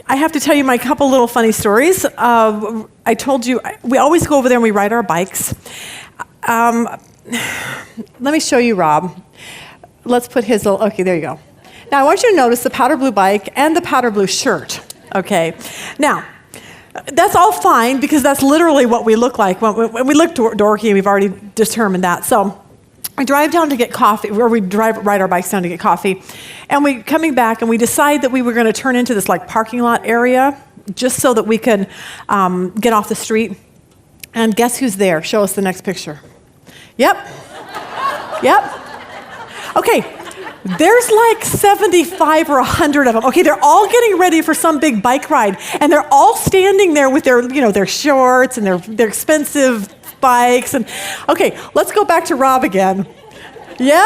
I have to tell you my couple little funny stories. I told you, we always go over there and we ride our bikes. Let me show you Rob. Let's put his little, okay, there you go. Now, I want you to notice the powder blue bike and the powder blue shirt, okay? Now, that's all fine because that's literally what we look like. When we look dorky, we've already determined that. So we drive down to get coffee, or we ride our bikes down to get coffee, and we coming back and we decide that we were going to turn into this like parking lot area just so that we could get off the street. And guess who's there? Show us the next picture. Yep. Yep. Okay. There's like 75 or 100 of them. Okay, they're all getting ready for some big bike ride, and they're all standing there with their, their shorts and their expensive bikes. And okay, let's go back to Rob again. Yeah?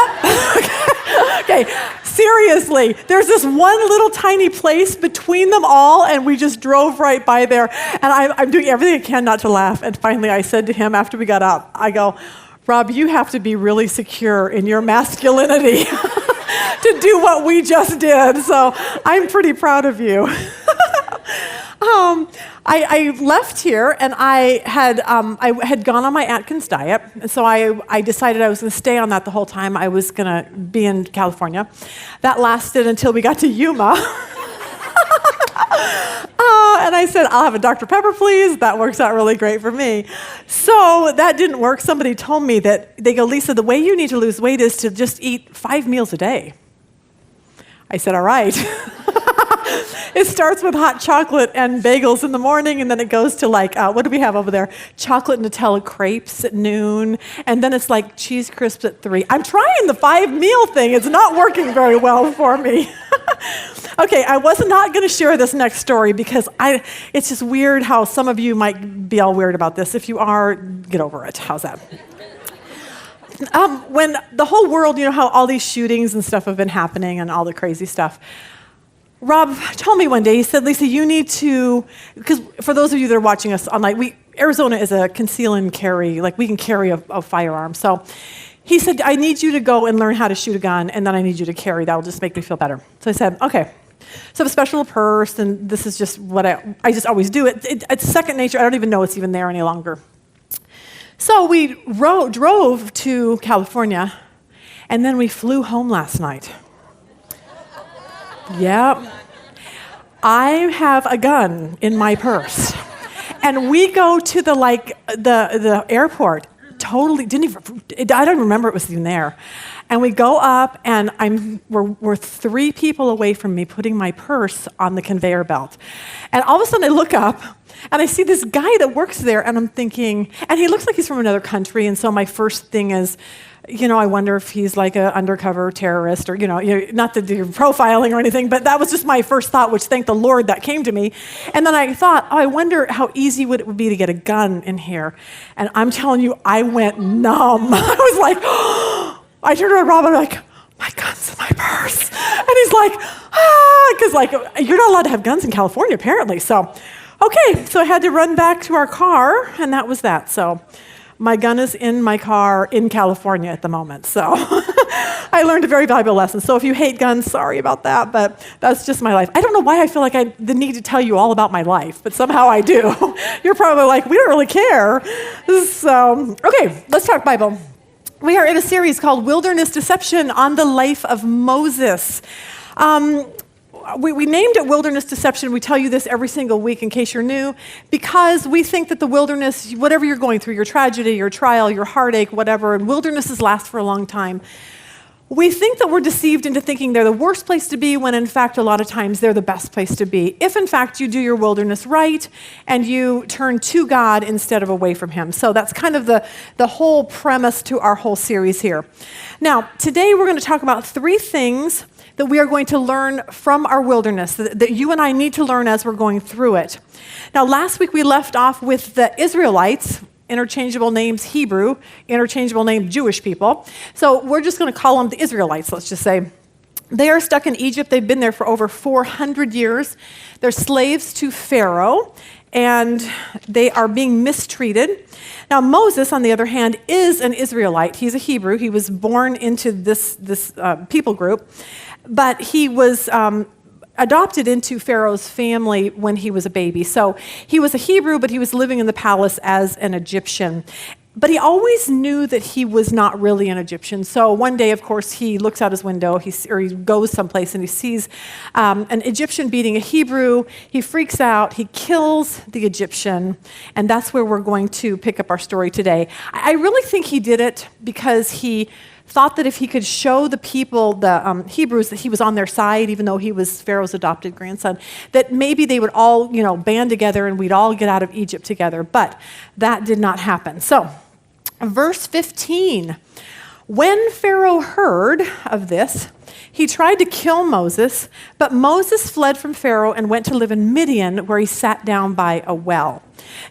Okay, seriously, there's this one little tiny place between them all, and we just drove right by there. And I'm doing everything I can not to laugh. And finally, I said to him after we got out, I go, Rob, you have to be really secure in your masculinity to do what we just did. So I'm pretty proud of you. I left here, and I had gone on my Atkins diet, and so I decided I was going to stay on that the whole time I was going to be in California. That lasted until we got to Yuma. And I said, I'll have a Dr. Pepper, please. That works out really great for me. So that didn't work. Somebody told me that, they go, Lisa, the way you need to lose weight is to just eat 5 meals a day. I said, all right. It starts with hot chocolate and bagels in the morning, and then it goes to like, what do we have over there? Chocolate Nutella crepes at noon, and then it's like cheese crisps at 3. I'm trying the 5-meal thing. It's not working very well for me. Okay, I was not going to share this next story because it's just weird how some of you might be all weird about this. If you are, get over it. How's that? When the whole world, how all these shootings and stuff have been happening and all the crazy stuff, Rob told me one day, he said, Lisa, you need to, because for those of you that are watching us online, Arizona is a conceal and carry, like we can carry a firearm. So he said, I need you to go and learn how to shoot a gun, and then I need you to carry. That'll just make me feel better. So I said, okay. So I have a special purse, and this is just what I just always do. It's second nature. I don't even know it's even there any longer. So we drove to California, and then we flew home last night. Yep. I have a gun in my purse. And we go to the airport. Totally I don't remember it was even there. And we go up, and we're 3 people away from me putting my purse on the conveyor belt. And all of a sudden I look up, and I see this guy that works there, and I'm thinking, and he looks like he's from another country, and so my first thing is, I wonder if he's like an undercover terrorist or, not that you're profiling or anything, but that was just my first thought, which thank the Lord that came to me. And then I thought, I wonder how easy it would be to get a gun in here. And I'm telling you, I went numb. I was like, oh. I turned around to Rob, and I'm like, my gun's in my purse. And he's like, because you're not allowed to have guns in California, apparently. So, okay, so I had to run back to our car, and that was that. So my gun is in my car in California at the moment. So I learned a very valuable lesson. So if you hate guns, sorry about that, but that's just my life. I don't know why I feel like the need to tell you all about my life, but somehow I do. You're probably like, we don't really care. So, okay, let's talk Bible. We are in a series called Wilderness Deception on the life of Moses. We named it Wilderness Deception. We tell you this every single week in case you're new, because we think that the wilderness, whatever you're going through, your tragedy, your trial, your heartache, whatever, and wildernesses last for a long time. We think that we're deceived into thinking they're the worst place to be when, in fact, a lot of times they're the best place to be. If, in fact, you do your wilderness right and you turn to God instead of away from Him. So that's kind of the whole premise to our whole series here. Now, today we're going to talk about 3 things that we are going to learn from our wilderness, that you and I need to learn as we're going through it. Now, last week we left off with the Israelites, interchangeable names Hebrew, interchangeable name Jewish people. So we're just going to call them the Israelites, let's just say. They are stuck in Egypt. They've been there for over 400 years. They're slaves to Pharaoh, and they are being mistreated. Now, Moses, on the other hand, is an Israelite. He's a Hebrew. He was born into this people group, but he was adopted into Pharaoh's family when he was a baby. So he was a Hebrew, but he was living in the palace as an Egyptian. But he always knew that he was not really an Egyptian. So one day, of course, he looks out his window, or he goes someplace, and he sees an Egyptian beating a Hebrew. He freaks out. He kills the Egyptian. And that's where we're going to pick up our story today. I really think he did it because he thought that if he could show the people, the Hebrews, that he was on their side, even though he was Pharaoh's adopted grandson, that maybe they would all, band together and we'd all get out of Egypt together. But that did not happen. So, verse 15, when Pharaoh heard of this, he tried to kill Moses, but Moses fled from Pharaoh and went to live in Midian, where he sat down by a well.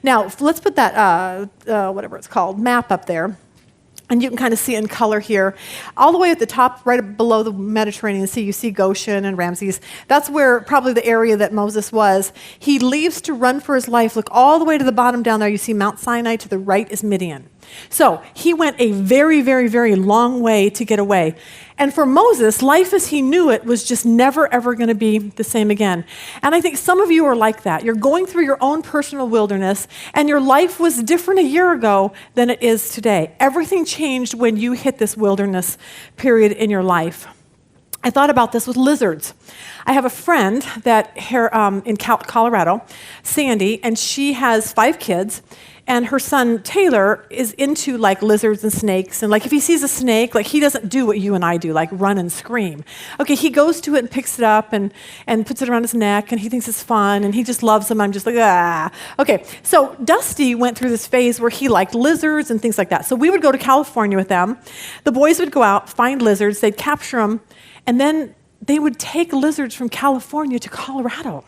Now, let's put that, whatever it's called, map up there. And you can kind of see it in color here. All the way at the top, right below the Mediterranean Sea, you see Goshen and Ramses. That's where probably the area that Moses was. He leaves to run for his life. Look all the way to the bottom down there. You see Mount Sinai. To the right is Midian. So he went a very, very, very long way to get away. And for Moses, life as he knew it was just never, ever going to be the same again. And I think some of you are like that. You're going through your own personal wilderness, and your life was different a year ago than it is today. Everything changed when you hit this wilderness period in your life. I thought about this with lizards. I have a friend that in Colorado, Sandy, and she has 5 kids. And her son, Taylor, is into lizards and snakes. And if he sees a snake, he doesn't do what you and I do, run and scream. Okay, he goes to it and picks it up and puts it around his neck, and he thinks it's fun, and he just loves them. I'm just ah. Okay, so Dusty went through this phase where he liked lizards and things like that. So we would go to California with them. The boys would go out, find lizards, they'd capture them, and then they would take lizards from California to Colorado.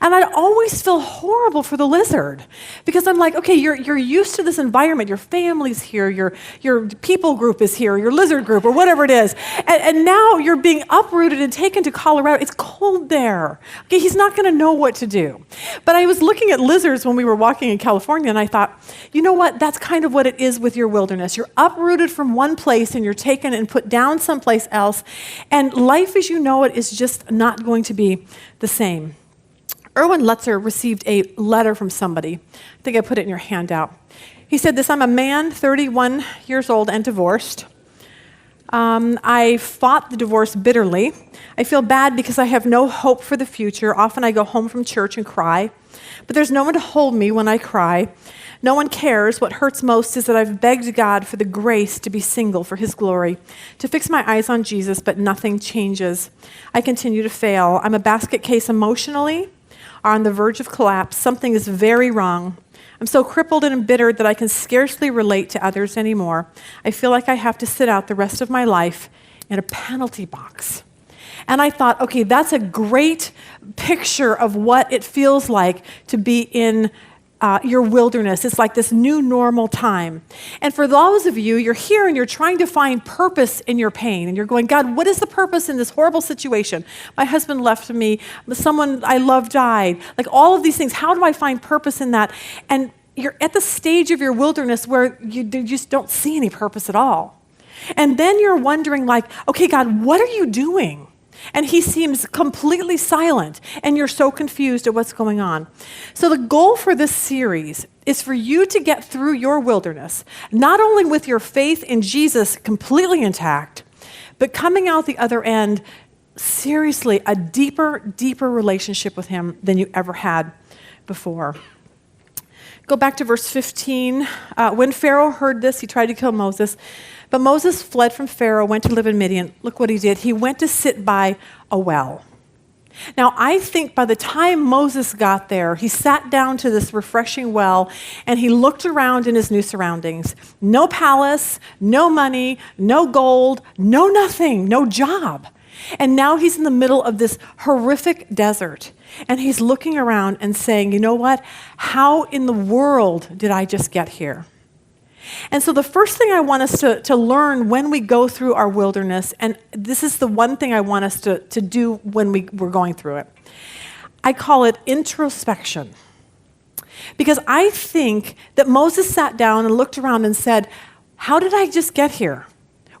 And I'd always feel horrible for the lizard because I'm like, okay, you're used to this environment. Your family's here, your people group is here, your lizard group, or whatever it is. And now you're being uprooted and taken to Colorado. It's cold there. Okay, he's not going to know what to do. But I was looking at lizards when we were walking in California, and I thought, you know what? That's kind of what it is with your wilderness. You're uprooted from one place, and you're taken and put down someplace else. And life as you know it is just not going to be the same. Erwin Lutzer received a letter from somebody. I think I put it in your handout. He said this: I'm a man, 31 years old and divorced. I fought the divorce bitterly. I feel bad because I have no hope for the future. Often I go home from church and cry, but there's no one to hold me when I cry. No one cares. What hurts most is that I've begged God for the grace to be single for his glory, to fix my eyes on Jesus, but nothing changes. I continue to fail. I'm a basket case emotionally, are on the verge of collapse. Something is very wrong. I'm so crippled and embittered that I can scarcely relate to others anymore. I feel like I have to sit out the rest of my life in a penalty box. And I thought, okay, that's a great picture of what it feels like to be in your wilderness. It's like this new normal time. And for those of you, you're here and you're trying to find purpose in your pain. And you're going, God, what is the purpose in this horrible situation? My husband left me. Someone I love died. All of these things. How do I find purpose in that? And you're at the stage of your wilderness where you just don't see any purpose at all. And then you're wondering okay, God, what are you doing? And he seems completely silent, and you're so confused at what's going on. So the goal for this series is for you to get through your wilderness, not only with your faith in Jesus completely intact, but coming out the other end, seriously, a deeper, deeper relationship with him than you ever had before. Go back to verse 15. When Pharaoh heard this, he tried to kill Moses. But Moses fled from Pharaoh, went to live in Midian. Look what he did. He went to sit by a well. Now, I think by the time Moses got there, he sat down to this refreshing well, and he looked around in his new surroundings. No palace, no money, no gold, no nothing, no job. And now he's in the middle of this horrific desert. And he's looking around and saying, you know what? How in the world did I just get here? And so the first thing I want us to learn when we go through our wilderness, and this is the one thing I want us to do when we're going through it, I call it introspection. Because I think that Moses sat down and looked around and said, how did I just get here?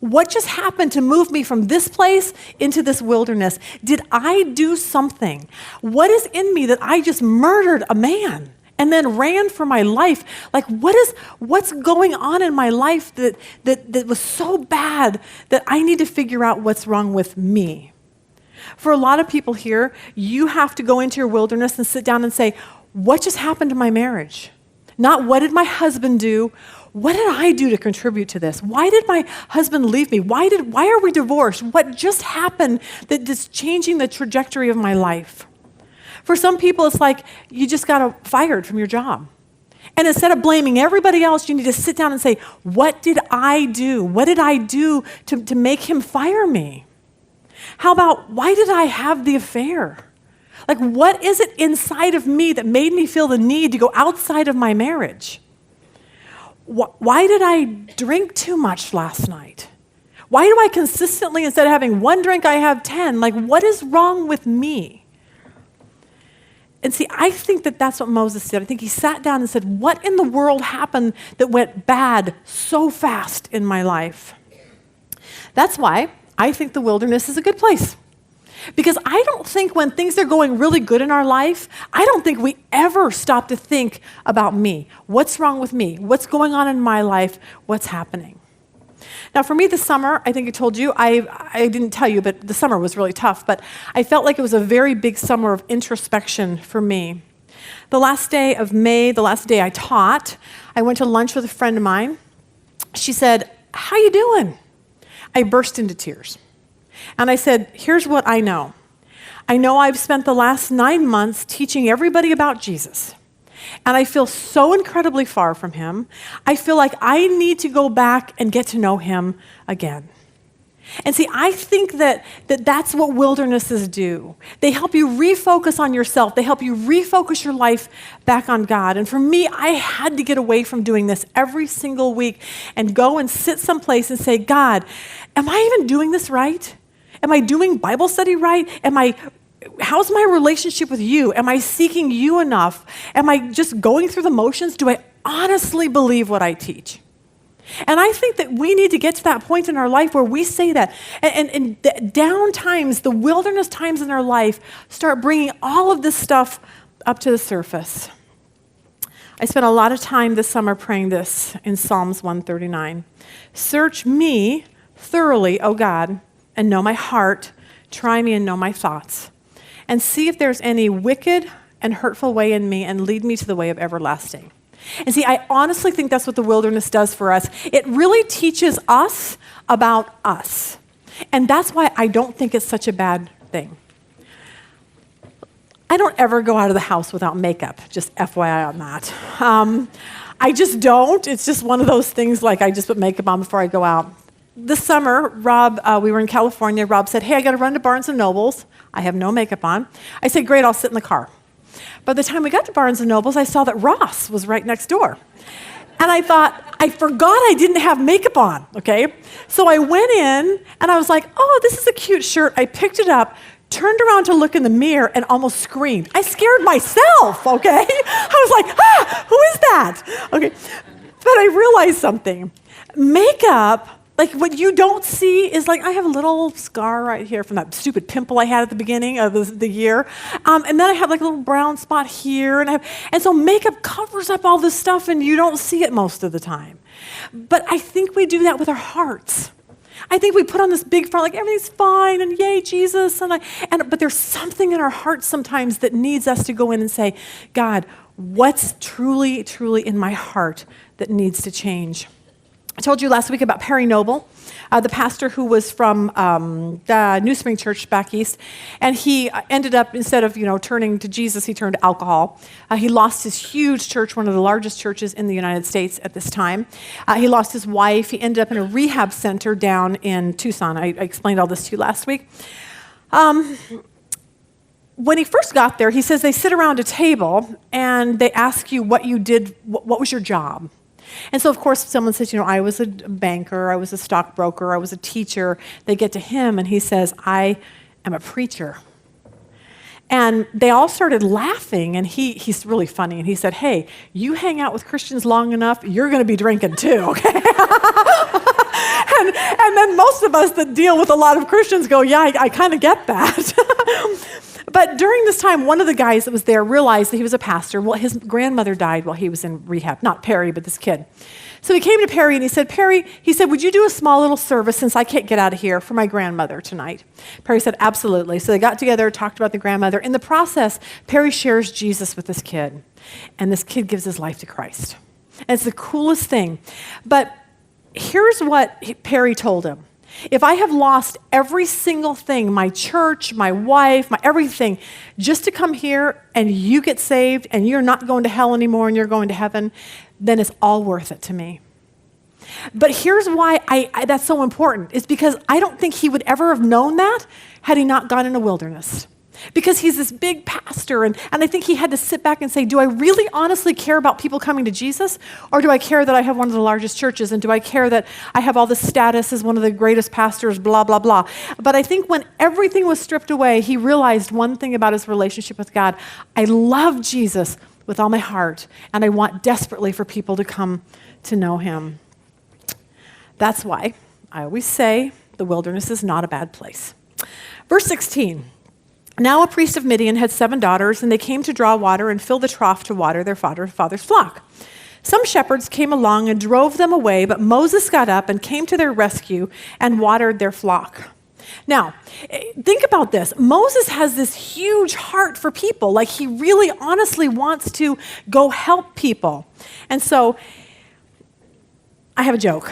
What just happened to move me from this place into this wilderness? Did I do something? What is in me that I just murdered a man and then ran for my life? Like, what's going on in my life that was so bad that I need to figure out what's wrong with me? For a lot of people here, you have to go into your wilderness and sit down and say, what just happened to my marriage? Not what did my husband do? What did I do to contribute to this? Why did my husband leave me? Why are we divorced? What just happened that's changing the trajectory of my life? For some people, it's like you just got fired from your job. And instead of blaming everybody else, you need to sit down and say, what did I do? What did I do to make him fire me? How about, why did I have the affair? Like, what is it inside of me that made me feel the need to go outside of my marriage? Why did I drink too much last night? Why do I consistently, instead of having one drink, I have 10? Like, what is wrong with me? And see, I think that that's what Moses did. I think he sat down and said, what in the world happened that went bad so fast in my life? That's why I think the wilderness is a good place. Because I don't think when things are going really good in our life, I don't think we ever stop to think about me. What's wrong with me? What's going on in my life? What's happening? Now, for me this summer, I think I told you, I didn't tell you, but the summer was really tough. But I felt like it was a very big summer of introspection for me. The last day of May, the last day I taught, I went to lunch with a friend of mine. She said, how you doing? I burst into tears. And I said, here's what I know. I know I've spent the last 9 months teaching everybody about Jesus. And I feel so incredibly far from him. I feel like I need to go back and get to know him again. And see, I think that's what wildernesses do. They help you refocus on yourself. They help you refocus your life back on God. And for me, I had to get away from doing this every single week and go and sit someplace and say, God, am I even doing this right? Am I doing Bible study right? How's my relationship with you? Am I seeking you enough? Am I just going through the motions? Do I honestly believe what I teach? And I think that we need to get to that point in our life where we say that. And the down times, the wilderness times in our life, start bringing all of this stuff up to the surface. I spent a lot of time this summer praying this in Psalms 139. Search me thoroughly, O God, and know my heart. Try me and know my thoughts. And see if there's any wicked and hurtful way in me, and lead me to the way of everlasting. And see, I honestly think that's what the wilderness does for us. It really teaches us about us. And that's why I don't think it's such a bad thing. I don't ever go out of the house without makeup, just FYI on that. I just don't. It's just one of those things, like I just put makeup on before I go out. This summer, Rob, we were in California. Rob said, hey, I got to run to Barnes & Noble's. I have no makeup on. I said, great, I'll sit in the car. By the time we got to Barnes & Noble's, I saw that Ross was right next door. And I thought, I forgot I didn't have makeup on, okay? So I went in, and I was like, oh, this is a cute shirt. I picked it up, turned around to look in the mirror, and almost screamed. I scared myself, okay? I was like, who is that? Okay, but I realized something. Makeup, like what you don't see is like, I have a little scar right here from that stupid pimple I had at the beginning of the year. And then I have like a little brown spot here. And so makeup covers up all this stuff and you don't see it most of the time. But I think we do that with our hearts. I think we put on this big front, like everything's fine and yay, Jesus. But there's something in our hearts sometimes that needs us to go in and say, God, what's truly, truly in my heart that needs to change? I told you last week about Perry Noble, the pastor who was from the New Spring Church back east, and he ended up, instead of turning to Jesus, he turned to alcohol. He lost his huge church, one of the largest churches in the United States at this time. He lost his wife. He ended up in a rehab center down in Tucson. I explained all this to you last week. When he first got there, he says they sit around a table and they ask you what you did, what was your job? And so, of course, someone says, I was a banker, I was a stockbroker, I was a teacher. They get to him, and he says, I am a preacher. And they all started laughing, and he's really funny. And he said, hey, you hang out with Christians long enough, you're going to be drinking too, okay? and then most of us that deal with a lot of Christians go, yeah, I kind of get that. But during this time, one of the guys that was there realized that he was a pastor. Well, his grandmother died while he was in rehab. Not Perry, but this kid. So he came to Perry and he said, Perry, would you do a small little service since I can't get out of here for my grandmother tonight? Perry said, absolutely. So they got together, talked about the grandmother. In the process, Perry shares Jesus with this kid. And this kid gives his life to Christ. And it's the coolest thing. But here's what Perry told him. If I have lost every single thing, my church, my wife, my everything, just to come here and you get saved and you're not going to hell anymore and you're going to heaven, then it's all worth it to me. But here's why that's so important. It's because I don't think he would ever have known that had he not gone in a wilderness. Because he's this big pastor, and I think he had to sit back and say, do I really honestly care about people coming to Jesus? Or do I care that I have one of the largest churches? And do I care that I have all this status as one of the greatest pastors, blah, blah, blah. But I think when everything was stripped away, he realized one thing about his relationship with God. I love Jesus with all my heart, and I want desperately for people to come to know him. That's why I always say the wilderness is not a bad place. Verse 16. Now a priest of Midian had 7 daughters, and they came to draw water and fill the trough to water their father's flock. Some shepherds came along and drove them away, but Moses got up and came to their rescue and watered their flock. Now, think about this. Moses has this huge heart for people. Like, he really honestly wants to go help people. And so, I have a joke.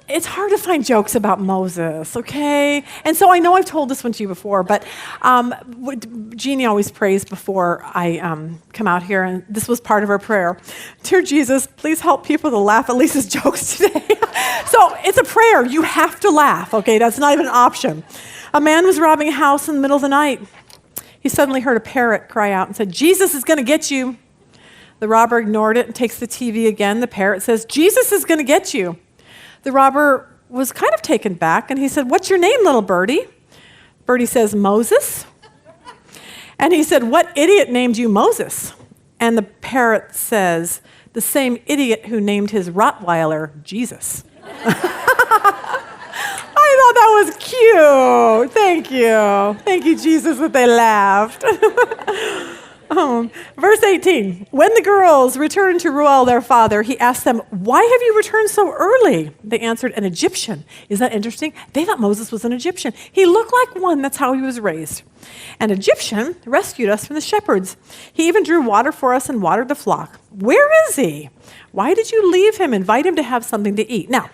It's hard to find jokes about Moses, okay? And so I know I've told this one to you before, but Jeannie always prays before I come out here, and this was part of her prayer. Dear Jesus, please help people to laugh at Lisa's jokes today. So it's a prayer. You have to laugh, okay? That's not even an option. A man was robbing a house in the middle of the night. He suddenly heard a parrot cry out and said, Jesus is going to get you. The robber ignored it and takes the TV again. The parrot says, Jesus is going to get you. The robber was kind of taken back, and he said, what's your name, little birdie? Birdie says, Moses. And he said, what idiot named you Moses? And the parrot says, the same idiot who named his Rottweiler Jesus. I thought that was cute. Thank you. Thank you, Jesus, that they laughed. Verse 18, when the girls returned to Reuel, their father, he asked them, why have you returned so early? They answered, an Egyptian. Isn't that interesting? They thought Moses was an Egyptian. He looked like one. That's how he was raised. An Egyptian rescued us from the shepherds. He even drew water for us and watered the flock. Where is he? Why did you leave him? Invite him to have something to eat. Now,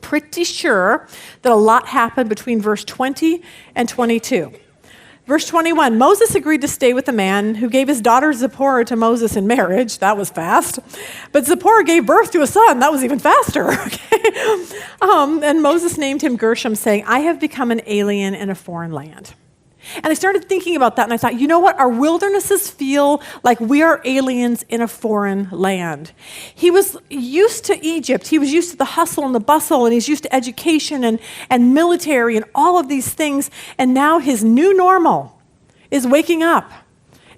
pretty sure that a lot happened between verse 20 and 22. Verse 21, Moses agreed to stay with the man who gave his daughter Zipporah to Moses in marriage. That was fast. But Zipporah gave birth to a son. That was even faster. Okay? And Moses named him Gershom, saying, I have become an alien in a foreign land. And I started thinking about that, and I thought, you know what? Our wildernesses feel like we are aliens in a foreign land. He was used to Egypt. He was used to the hustle and the bustle, and he's used to education and military and all of these things. And now his new normal is waking up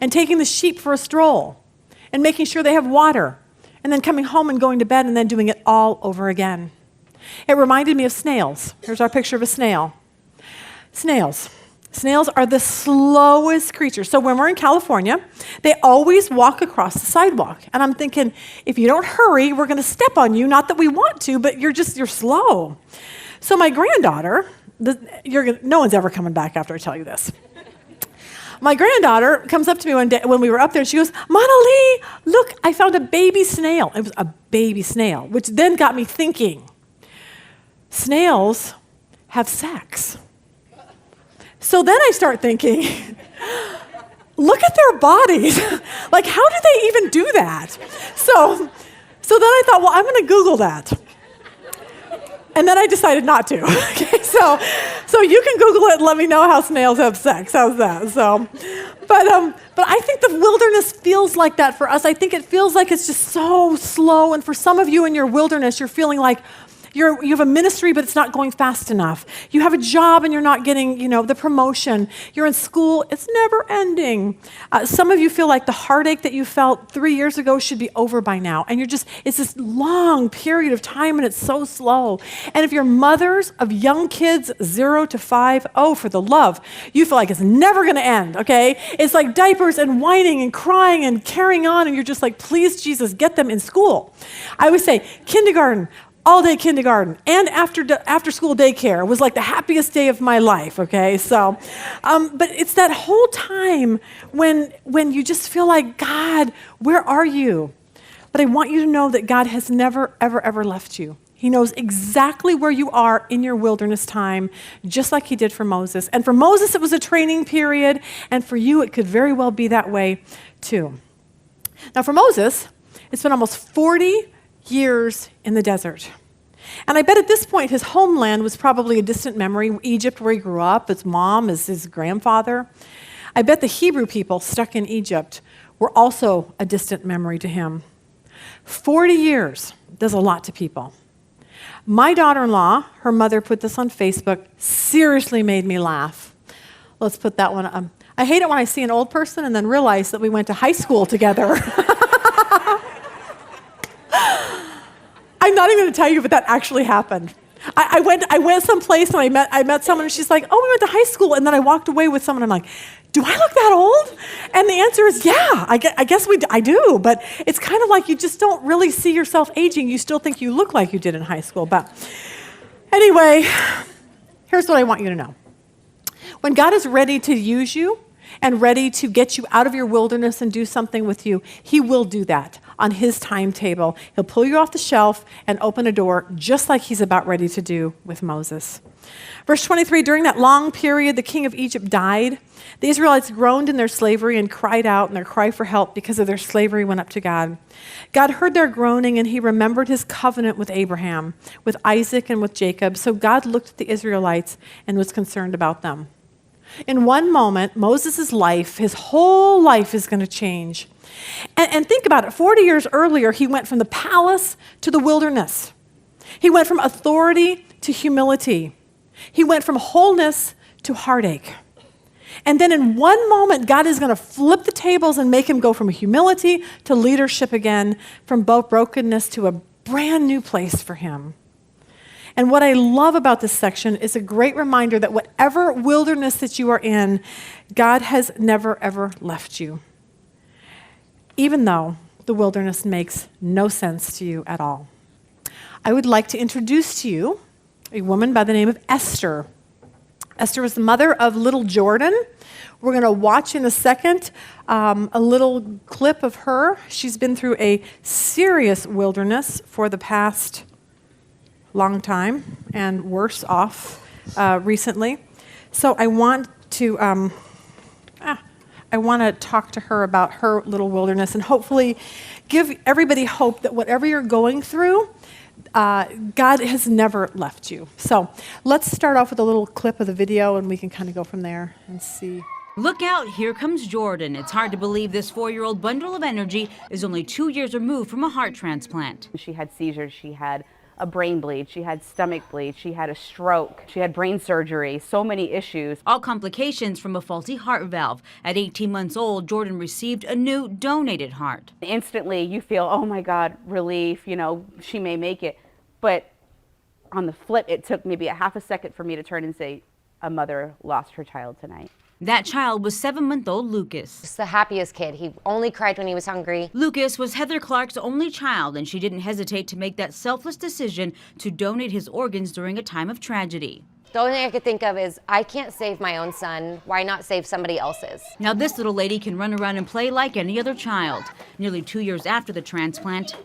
and taking the sheep for a stroll and making sure they have water and then coming home and going to bed and then doing it all over again. It reminded me of snails. Here's our picture of a snail. Snails. Snails are the slowest creatures. So when we're in California, they always walk across the sidewalk. And I'm thinking, if you don't hurry, we're going to step on you. Not that we want to, but you're slow. So my granddaughter, no one's ever coming back after I tell you this. My granddaughter comes up to me one day when we were up there, and she goes, Mona Lee, look, I found a baby snail. It was a baby snail, which then got me thinking, snails have sex. So then I start thinking, look at their bodies. Like, how do they even do that? So then I thought, well, I'm going to Google that. And then I decided not to. Okay, so you can Google it and let me know how snails have sex. How's that? But I think the wilderness feels like that for us. I think it feels like it's just so slow. And for some of you in your wilderness, you're feeling like, You have a ministry, but it's not going fast enough. You have a job and you're not getting, the promotion. You're in school, it's never ending. Some of you feel like the heartache that you felt 3 years ago should be over by now. And it's this long period of time and it's so slow. And if you're mothers of young kids, 0 to 5, oh, for the love, you feel like it's never gonna end, okay? It's like diapers and whining and crying and carrying on, and you're just like, please, Jesus, get them in school. I always say, kindergarten, all-day kindergarten, and after-school daycare was like the happiest day of my life, okay? So, but it's that whole time when you just feel like, God, where are you? But I want you to know that God has never, ever, ever left you. He knows exactly where you are in your wilderness time, just like he did for Moses. And for Moses, it was a training period, and for you, it could very well be that way too. Now, for Moses, it's been almost 40 years in the desert. And I bet at this point, his homeland was probably a distant memory. Egypt, where he grew up, his mom, his grandfather. I bet the Hebrew people stuck in Egypt were also a distant memory to him. 40 years does a lot to people. My daughter-in-law, her mother put this on Facebook, seriously made me laugh. Let's put that one up. I hate it when I see an old person and then realize that we went to high school together. I'm not even going to tell you, but that actually happened. I went someplace and I met someone and she's like, oh, we went to high school. And then I walked away with someone and I'm like, do I look that old? And the answer is, yeah, I guess I do. But it's kind of like you just don't really see yourself aging. You still think you look like you did in high school. But anyway, here's what I want you to know. When God is ready to use you and ready to get you out of your wilderness and do something with you, he will do that on his timetable. He'll pull you off the shelf and open a door just like he's about ready to do with Moses. Verse 23, during that long period, the king of Egypt died. The Israelites groaned in their slavery and cried out, and their cry for help because of their slavery went up to God. God heard their groaning, and he remembered his covenant with Abraham, with Isaac, and with Jacob. So God looked at the Israelites and was concerned about them. In one moment, Moses' life, his whole life is going to change. And think about it. 40 years earlier, he went from the palace to the wilderness. He went from authority to humility. He went from wholeness to heartache. And then in one moment, God is going to flip the tables and make him go from humility to leadership again, from both brokenness to a brand new place for him. And what I love about this section is a great reminder that whatever wilderness that you are in, God has never, ever left you, even though the wilderness makes no sense to you at all. I would like to introduce to you a woman by the name of Esther. Esther was the mother of little Jordan. We're going to watch in a second a little clip of her. She's been through a serious wilderness for the past long time and worse off recently. So I want to talk to her about her little wilderness and hopefully give everybody hope that whatever you're going through, God has never left you. So let's start off with a little clip of the video and we can kind of go from there and see. Look out, here comes Jordan. It's hard to believe this 4-year-old bundle of energy is only 2 years removed from a heart transplant. She had seizures, she had a brain bleed, she had stomach bleed, she had a stroke, she had brain surgery, so many issues. All complications from a faulty heart valve. At 18 months old, Jordan received a new donated heart. Instantly you feel, oh my God, relief, she may make it. But on the flip, it took maybe a half a second for me to turn and say, a mother lost her child tonight. That child was 7-month-old Lucas. He's the happiest kid. He only cried when he was hungry. Lucas was Heather Clark's only child, and she didn't hesitate to make that selfless decision to donate his organs during a time of tragedy. The only thing I could think of is, I can't save my own son. Why not save somebody else's? Now this little lady can run around and play like any other child. Nearly 2 years after the transplant,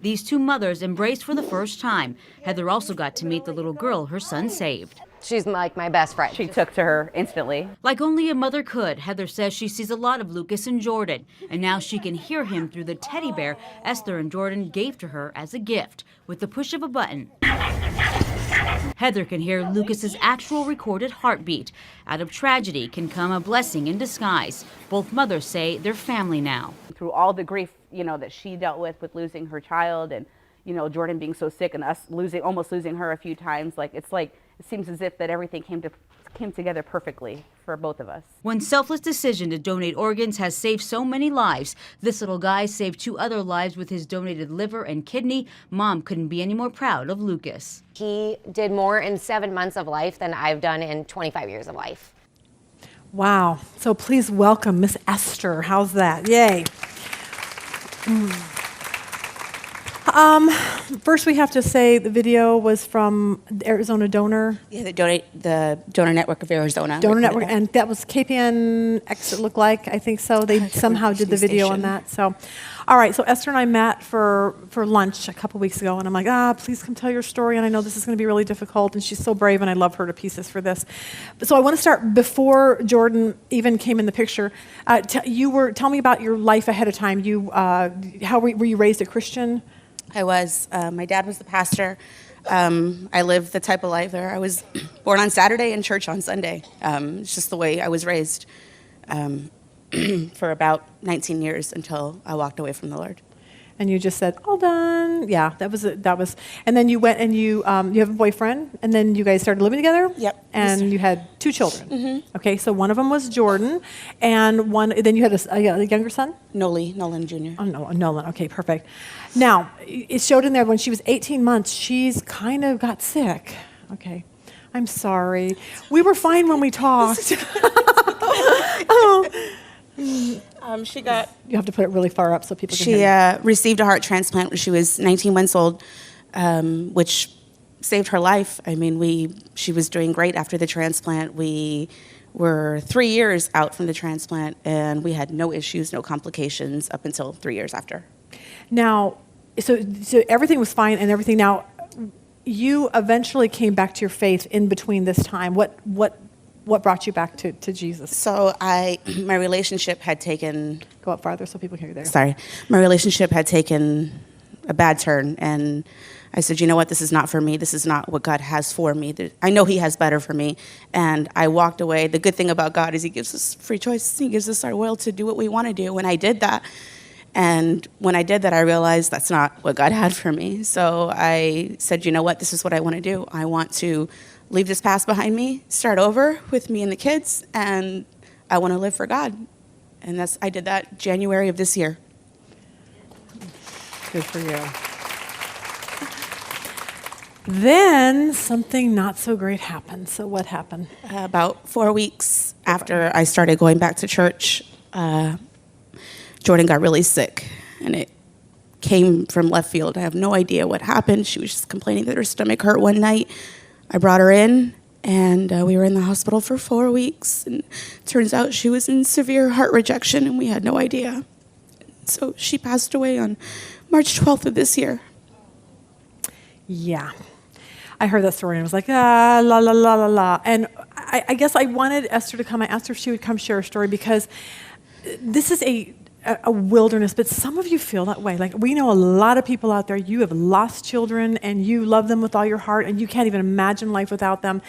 these two mothers embraced for the first time. Heather also got to meet the little girl her son saved. She's like my best friend. She took to her instantly. Like only a mother could, Heather says she sees a lot of Lucas and Jordan, and now she can hear him through the teddy bear Esther and Jordan gave to her as a gift, with the push of a button. Heather can hear Lucas's actual recorded heartbeat. Out of tragedy can come a blessing in disguise. Both mothers say they're family now. Through all the grief, that she dealt with losing her child and, Jordan being so sick and us almost losing her a few times. It seems as if that everything came together perfectly for both of us. One selfless decision to donate organs has saved so many lives. This little guy saved 2 other lives with his donated liver and kidney. Mom couldn't be any more proud of Lucas. He did more in 7 months of life than I've done in 25 years of life. Wow. So please welcome Miss Esther. How's that? Yay. First, we have to say the video was from the Arizona Donor. Yeah, the Donor Network of Arizona. Donor Network, and that was KPNX, it looked like. I think so. They somehow did the video on that. So, all right. So Esther and I met for lunch a couple weeks ago, and I'm like, please come tell your story. And I know this is going to be really difficult, and she's so brave, and I love her to pieces for this. So I want to start before Jordan even came in the picture. Tell me about your life ahead of time. How were you raised a Christian? I was. My dad was the pastor. I lived the type of life there. I was born on Saturday and church on Sunday. It's just the way I was raised for about 19 years until I walked away from the Lord. And you just said, all done. Yeah, that was. And then you went and you have a boyfriend, and then you guys started living together? Yep. And you had 2 children. Mm-hmm. Okay, so one of them was Jordan, and then you had a younger son? Nolan Jr. Oh, no, Nolan. Okay, perfect. Now, it showed in there when she was 18 months, she's kind of got sick. Okay. I'm sorry. We were fine when we talked. She got. You have to put it really far up so people can She hear received a heart transplant when she was 19 months old, which saved her life. I mean, she was doing great after the transplant. We were 3 years out from the transplant, and we had no issues, no complications up until 3 years after. Now, so everything was fine and everything. Now, you eventually came back to your faith in between this time. What brought you back to Jesus? So my relationship had taken. Go up farther so people can hear you there. Sorry. My relationship had taken a bad turn, and I said, you know what, this is not for me. This is not what God has for me. I know He has better for me. And I walked away. The good thing about God is He gives us free choice. He gives us our will to do what we want to do. And I did that. And when I did that, I realized that's not what God had for me. So I said, you know what, this is what I want to do. I want to leave this past behind me, start over with me and the kids, and I want to live for God. And I did that January of this year. Good for you. Then something not so great happened. So what happened? About 4 weeks after I started going back to church, Jordan got really sick, and it came from left field. I have no idea what happened. She was just complaining that her stomach hurt one night. I brought her in, and we were in the hospital for 4 weeks. And it turns out she was in severe heart rejection, and we had no idea. So she passed away on March 12th of this year. Yeah. I heard that story and I was like, la, la, la, la, la. And I guess I wanted Esther to come. I asked her if she would come share her story because this is a wilderness, but some of you feel that way. Like, we know a lot of people out there, you have lost children and you love them with all your heart and you can't even imagine life without them.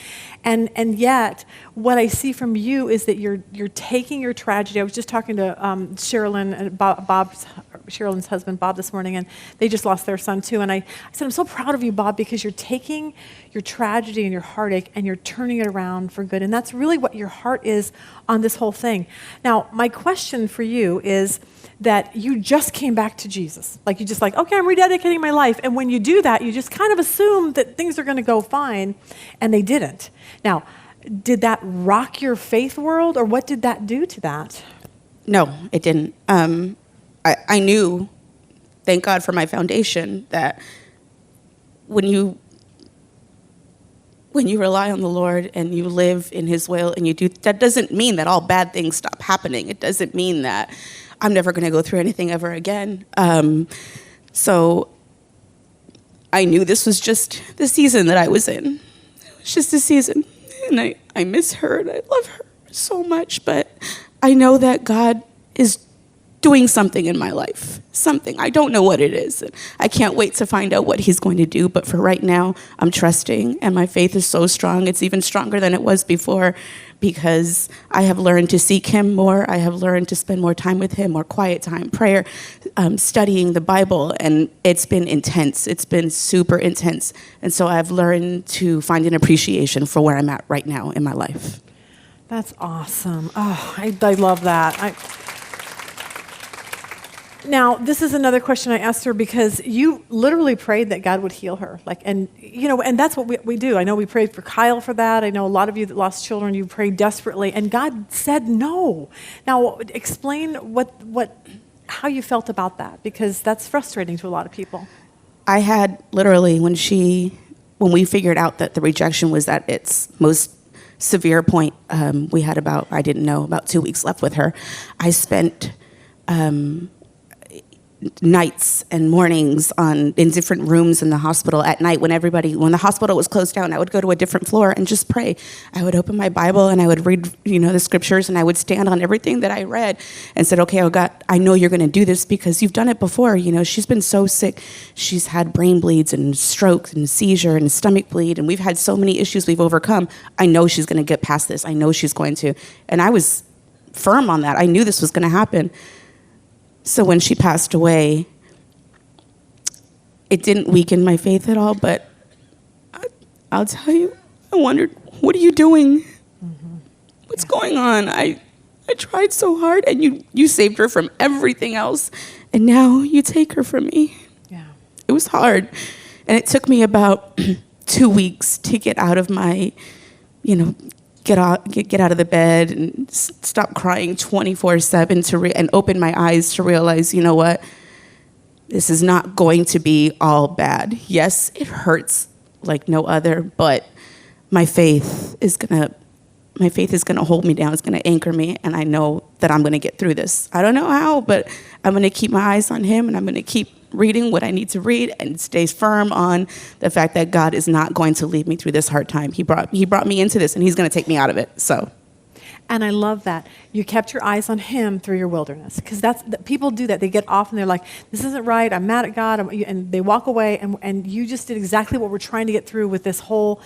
And yet, what I see from you is that you're taking your tragedy. I was just talking to Sherilyn and Sherilyn's husband, Bob, this morning, and they just lost their son too. And I said, I'm so proud of you, Bob, because you're taking your tragedy and your heartache and you're turning it around for good. And that's really what your heart is on this whole thing. Now, my question for you is that you just came back to Jesus. Like, you just like, okay, I'm rededicating my life. And when you do that, you just kind of assume that things are going to go fine, and they didn't. Now, did that rock your faith world, or what did that do to that? No, it didn't. I knew, thank God for my foundation, that when you rely on the Lord and you live in His will and you do, that doesn't mean that all bad things stop happening. It doesn't mean that I'm never going to go through anything ever again. So I knew this was just the season that I was in. It was just a season. And I miss her and I love her so much, but I know that God is doing something in my life. Something. I don't know what it is. I can't wait to find out what he's going to do. But for right now, I'm trusting, and my faith is so strong. It's even stronger than it was before, because I have learned to seek him more. I have learned to spend more time with him, more quiet time, prayer, studying the Bible, and it's been intense. It's been super intense. And so I've learned to find an appreciation for where I'm at right now in my life. That's awesome. Oh, I love that. Now, this is another question I asked her, because you literally prayed that God would heal her. And that's what we do. I know we prayed for Kyle for that. I know a lot of you that lost children, you prayed desperately, and God said no. Now, explain how you felt about that, because that's frustrating to a lot of people. I had literally, when we figured out that the rejection was at its most severe point, we had about 2 weeks left with her. I spent nights and mornings in different rooms in the hospital at night when the hospital was closed down. I would go to a different floor and just pray. I would open my Bible and I would read, the scriptures, and I would stand on everything that I read and said, okay, oh God, I know you're going to do this because you've done it before. She's been so sick. She's had brain bleeds and strokes and seizure and stomach bleed, and we've had so many issues we've overcome. I know she's going to get past this. I know she's going to. And I was firm on that. I knew this was going to happen. So when she passed away, it didn't weaken my faith at all, but I'll tell you, I wondered, what are you doing? Mm-hmm. What's going on? I tried so hard, and you saved her from everything else, and now you take her from me. Yeah. It was hard, and it took me about 2 weeks to get out of my, get out of the bed and stop crying 24/7 and open my eyes to realize, you know what? This is not going to be all bad. Yes, it hurts like no other, but my faith is gonna hold me down. It's gonna anchor me, and I know that I'm gonna get through this. I don't know how, but I'm gonna keep my eyes on him, and I'm gonna keep reading what I need to read and stay firm on the fact that God is not going to leave me through this hard time. He brought me into this, and he's going to take me out of it. So, and I love that you kept your eyes on him through your wilderness, because people do that. They get off and they're like, "This isn't right. I'm mad at God," and they walk away. And you just did exactly what we're trying to get through with this whole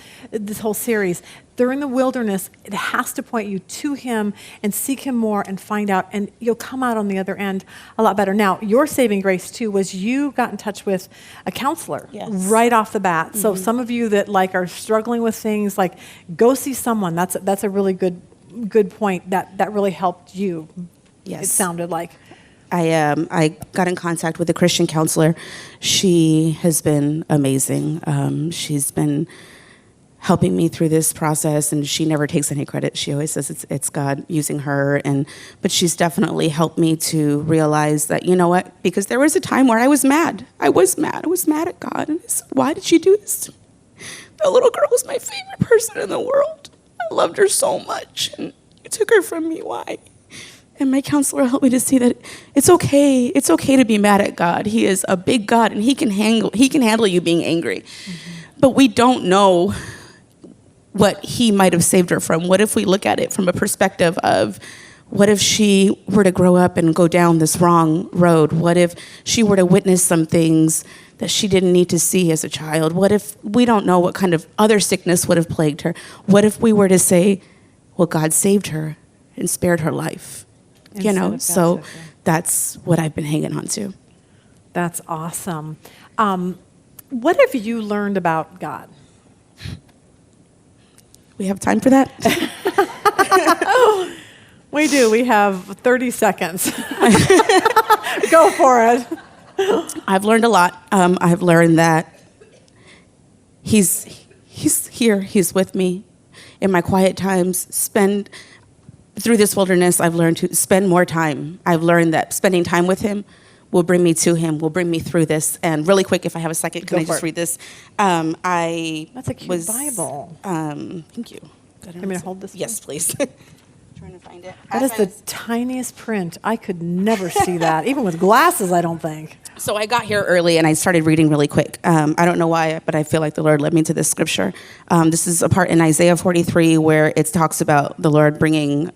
series. During the wilderness, it has to point you to him and seek him more and find out, and you'll come out on the other end a lot better. Now, your saving grace too was you got in touch with a counselor. Yes. Right off the bat. Mm-hmm. So some of you that are struggling with things, go see someone. That's a really good point. That really helped you. Yes. It sounded like. I got in contact with a Christian counselor. She has been amazing. She's been helping me through this process, and she never takes any credit. She always says it's God using her, but she's definitely helped me to realize that, you know what, because there was a time where I was mad. I was mad at God. And I said, why did she do this to me? The little girl was my favorite person in the world. I loved her so much, and you took her from me. Why? And my counselor helped me to see that it's okay. It's okay to be mad at God. He is a big God, and he can handle you being angry. Mm-hmm. But we don't know what he might have saved her from. What if we look at it from a perspective of, what if she were to grow up and go down this wrong road? What if she were to witness some things that she didn't need to see as a child? What if we don't know what kind of other sickness would have plagued her? What if we were to say, well, God saved her and spared her life? So that's what I've been hanging on to. That's awesome. What have you learned about God? We have time for that? We do. We have 30 seconds. Go for it. I've learned a lot. I've learned that he's here. He's with me in my quiet times. Through this wilderness, I've learned to spend more time. I've learned that spending time with him will bring me to him, will bring me through this. And really quick, if I have a second, can I just read this? That's a cute Bible. Thank you. You want me to hold this? Yes, please. Trying to find it. That is the tiniest print. I could never see that, even with glasses, I don't think. So I got here early and I started reading really quick. I don't know why, but I feel like the Lord led me to this scripture. This is a part in Isaiah 43 where it talks about the Lord bringing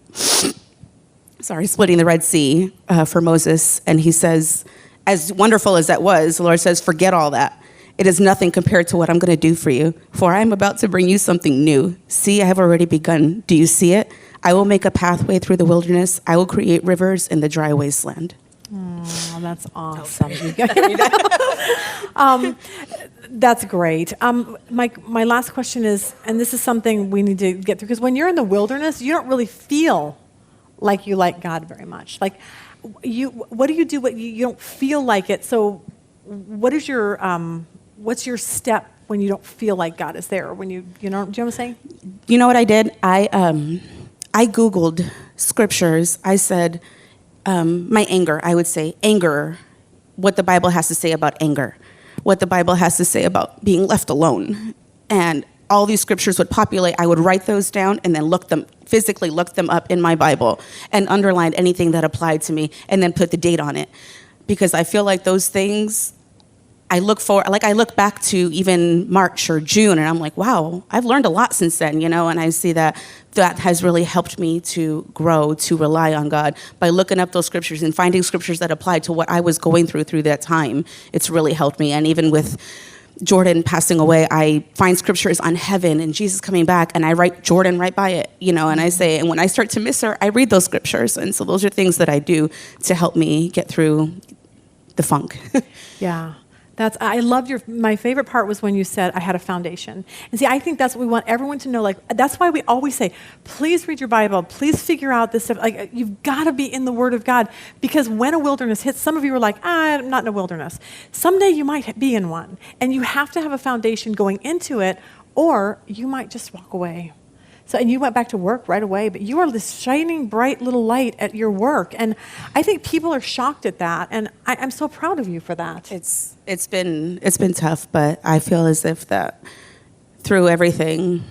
splitting the Red Sea for Moses. And he says, as wonderful as that was, the Lord says, forget all that. It is nothing compared to what I'm going to do for you. For I am about to bring you something new. See, I have already begun. Do you see it? I will make a pathway through the wilderness. I will create rivers in the dry wasteland. Oh, that's awesome. That's great. My last question is, and this is something we need to get through, because when you're in the wilderness, you don't really feel like you like God very much. Like, what do you do? What you don't feel like it. So, what is your what's your step when you don't feel like God is there? When do you know what I'm saying? You know what I did? I Googled scriptures. I said, my anger, I would say anger, what the Bible has to say about anger, what the Bible has to say about being left alone. And all these scriptures would populate. I would write those down and then physically look them up in my Bible and underline anything that applied to me and then put the date on it. Because I feel like those things, I look back to even March or June, and I'm like, wow, I've learned a lot since then, and I see that has really helped me to grow, to rely on God by looking up those scriptures and finding scriptures that apply to what I was going through that time. It's really helped me. And even with Jordan passing away, I find scriptures on heaven and Jesus coming back, and I write Jordan right by it, and I say, and when I start to miss her, I read those scriptures. And so those are things that I do to help me get through the funk. Yeah. I loved my favorite part was when you said, I had a foundation. And see, I think that's what we want everyone to know. Like, that's why we always say, please read your Bible. Please figure out this stuff. Like, you've got to be in the Word of God. Because when a wilderness hits, some of you are like, I'm not in a wilderness. Someday you might be in one. And you have to have a foundation going into it, or you might just walk away. So, and you went back to work right away, but you are this shining, bright little light at your work. And I think people are shocked at that. And I'm so proud of you for that. It's been tough, but I feel as if that through everything,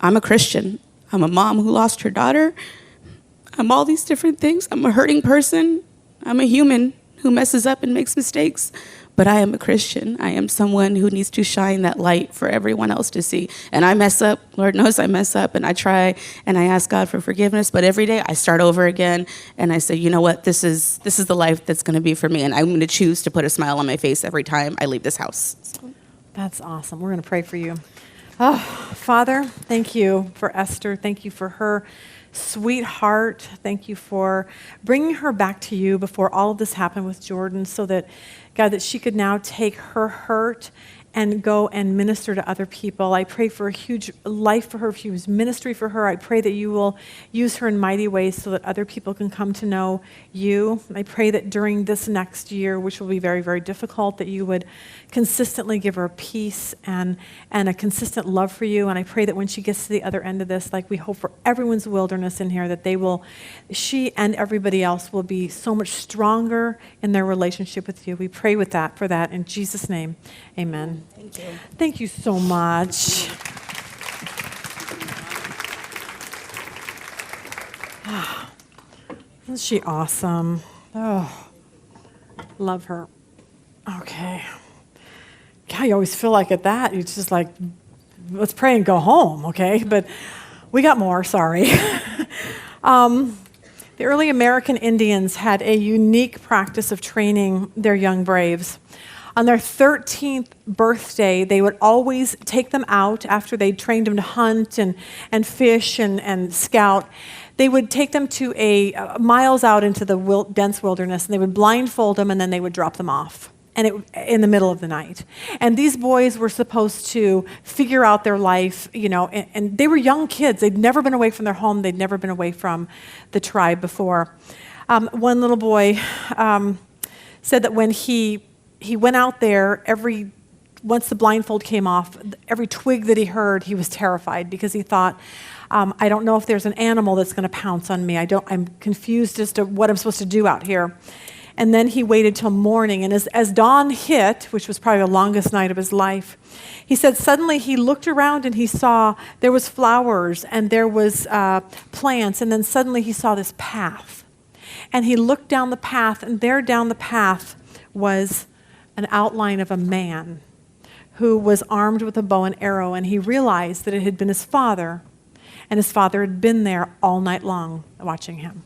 I'm a Christian. I'm a mom who lost her daughter. I'm all these different things. I'm a hurting person. I'm a human who messes up and makes mistakes. But I am a Christian. I am someone who needs to shine that light for everyone else to see. And I mess up. Lord knows I mess up. And I try and I ask God for forgiveness. But every day I start over again. And I say, you know what? This is the life that's going to be for me. And I'm going to choose to put a smile on my face every time I leave this house. That's awesome. We're going to pray for you. Oh, Father, thank you for Esther. Thank you for her sweetheart. Thank you for bringing her back to you before all of this happened with Jordan, so that, God, that she could now take her hurt and go and minister to other people. I pray for a huge life for her, a huge ministry for her. I pray that you will use her in mighty ways so that other people can come to know you. I pray that during this next year, which will be very, very difficult, that you would consistently give her peace and a consistent love for you. And I pray that when she gets to the other end of this, like we hope for everyone's wilderness in here, that she and everybody else will be so much stronger in their relationship with you. We pray for that in Jesus' name. Amen. Thank you. Thank you so much. Isn't she awesome? Oh, love her. Okay. God, you always feel like at that, it's just like, let's pray and go home, okay? But we got more, sorry. The early American Indians had a unique practice of training their young braves. On their 13th birthday, they would always take them out after they'd trained them to hunt and fish and scout. They would take them to miles out into the dense wilderness, and they would blindfold them, and then they would drop them off in the middle of the night. And these boys were supposed to figure out their life, and they were young kids. They'd never been away from their home. They'd never been away from the tribe before. One little boy said that when he went out there, once the blindfold came off, every twig that he heard, he was terrified because he thought, I don't know if there's an animal that's going to pounce on me. I'm confused as to what I'm supposed to do out here. And then he waited till morning. And as dawn hit, which was probably the longest night of his life, he said suddenly he looked around and he saw there was flowers and there was plants. And then suddenly he saw this path. And he looked down the path, and there down the path was an outline of a man who was armed with a bow and arrow. And he realized that it had been his father, and his father had been there all night long watching him.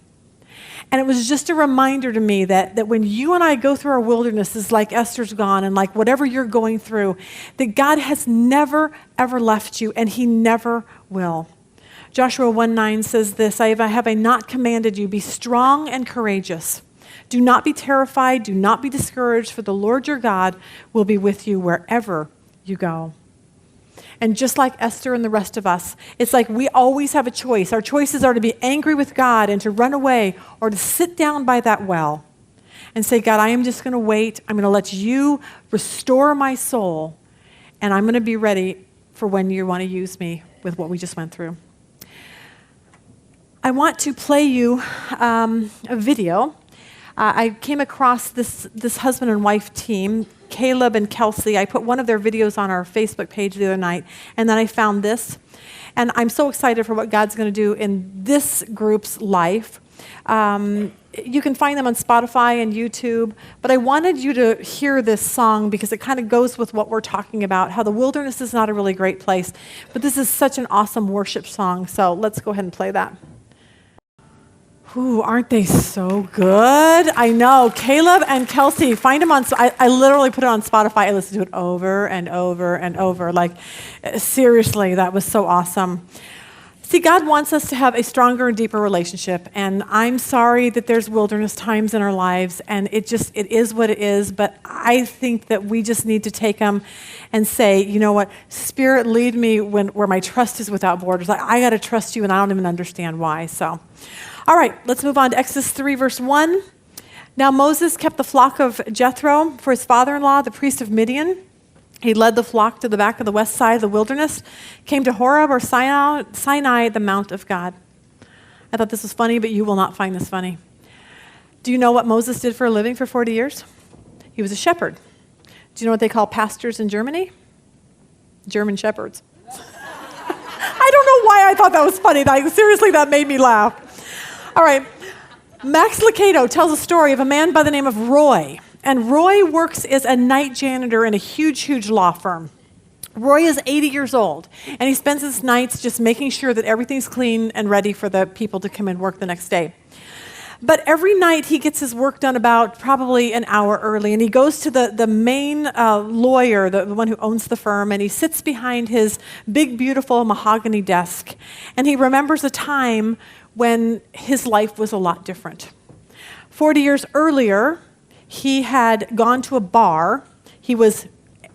And it was just a reminder to me that when you and I go through our wildernesses like Esther's gone and like whatever you're going through, that God has never, ever left you, and he never will. Joshua 1:9 says this, have I not commanded you, be strong and courageous. Do not be terrified, do not be discouraged, for the Lord your God will be with you wherever you go. And just like Esther and the rest of us, it's like we always have a choice. Our choices are to be angry with God and to run away, or to sit down by that well and say, God, I am just going to wait. I'm going to let you restore my soul, and I'm going to be ready for when you want to use me with what we just went through. I want to play you a video. I came across this husband and wife team, Caleb and Kelsey. I put one of their videos on our Facebook page the other night, and then I found this. And I'm so excited for what God's going to do in this group's life. You can find them on Spotify and YouTube, but I wanted you to hear this song because it kind of goes with what we're talking about, how the wilderness is not a really great place, but this is such an awesome worship song. So let's go ahead and play that. Ooh, aren't they so good? I know. Caleb and Kelsey, find them on, I literally put it on Spotify. I listened to it over and over and over. Like, seriously, that was so awesome. See, God wants us to have a stronger and deeper relationship, and I'm sorry that there's wilderness times in our lives, and it is what it is, but I think that we just need to take them and say, you know what, Spirit, lead me where my trust is without borders. I got to trust you, and I don't even understand why, so. All right, let's move on to Exodus 3, verse 1. Now Moses kept the flock of Jethro for his father-in-law, the priest of Midian. He led the flock to the back of the west side of the wilderness, came to Horeb or Sinai, the mount of God. I thought this was funny, but you will not find this funny. Do you know what Moses did for a living for 40 years? He was a shepherd. Do you know what they call pastors in Germany? German shepherds. I don't know why I thought that was funny. Seriously, that made me laugh. All right, Max Lucado tells a story of a man by the name of Roy. And Roy works as a night janitor in a huge, huge law firm. Roy is 80 years old, and he spends his nights just making sure that everything's clean and ready for the people to come and work the next day. But every night he gets his work done about probably an hour early, and he goes to the main lawyer, the one who owns the firm, and he sits behind his big, beautiful mahogany desk, and he remembers a time when his life was a lot different. 40 years earlier, he had gone to a bar. He was